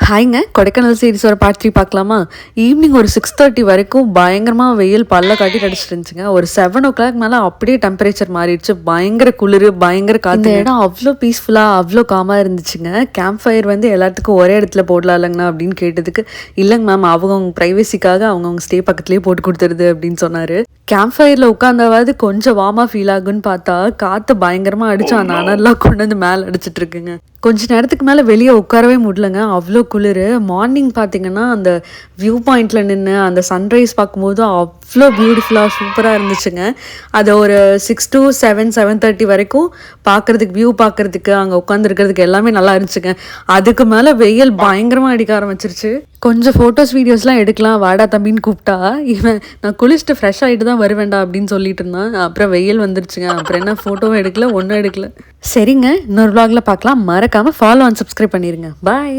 ஹாய்ங்க Kodaikanal சீரிஸோட part 3 பார்க்கலாமா? Evening ஒரு 6:30 வரைக்கும் பயங்கரமாக வெயில் பல்ல காட்டி அடிச்சிட்டு இருந்துச்சுங்க. ஒரு 7 o'clock மேலே அப்படியே டெம்பரேச்சர் மாறிடுச்சு. பயங்கர குளிர், பயங்கர காற்று. இந்த இடம் அவ்வளோ பீஸ்ஃபுல்லாக அவ்வளோ காமாக இருந்துச்சுங்க. கேம்ப் ஃபயர் வந்து எல்லாத்துக்கும் ஒரே இடத்துல போடலாம் இல்லைங்கண்ணா அப்படின்னு கேட்டதுக்கு, இல்லைங்க மேம் அவங்க ப்ரைவசிக்காக அவங்கவுங்க ஸ்டே பக்கத்துலேயே போட்டு கொடுத்துருது அப்படின்னு சொன்னார். கேம்ப் ஃபயரில் உட்காந்தாவது கொஞ்சம் வார்மாக ஃபீல் ஆகுன்னு பார்த்தா காற்று பயங்கரமாக அடிச்சு அந்த அனல்லாம் கொண்டு வந்து மேலே அடிச்சிட்டு இருக்குங்க. கொஞ்ச நேரத்துக்கு மேலே வெளியே உட்காரவே முடியலங்க, அவ்வளோ குளிர். மார்னிங் பார்த்தீங்கன்னா அந்த வியூ பாயிண்டில் நின்று அந்த சன்ரைஸ் பார்க்கும்போது அவ்வளோ பியூட்டிஃபுல்லாக சூப்பராக இருந்துச்சுங்க. அதை ஒரு 6 to 7, 7:30 வரைக்கும் பார்க்குறதுக்கு வியூ பார்க்குறதுக்கு அங்கே உட்காந்துருக்கிறதுக்கு எல்லாமே நல்லா இருந்துச்சுங்க. அதுக்கு மேலே வெயில் பயங்கரமாக அடிக்க ஆரம்பிச்சிருச்சு. கொஞ்சம் ஃபோட்டோஸ் வீடியோஸ்லாம் எடுக்கலாம் வாடா தம்பின்னு கூப்பிட்டா, இவன் நான் குளிச்சுட்டு ஃப்ரெஷ் ஆகிட்டு தான் வருவேண்டா அப்படின்னு சொல்லிட்டு இருந்தான். அப்புறம் வெயில் வந்துருச்சுங்க. அப்புறம் என்ன ஃபோட்டோவும் எடுக்கல, ஒன்றும் எடுக்கல. சரிங்க, இன்னொரு vlogல பார்க்கலாம். மறக்காமல் ஃபாலோ அண்ட் சப்ஸ்கிரைப் பண்ணிடுங்க. பாய்.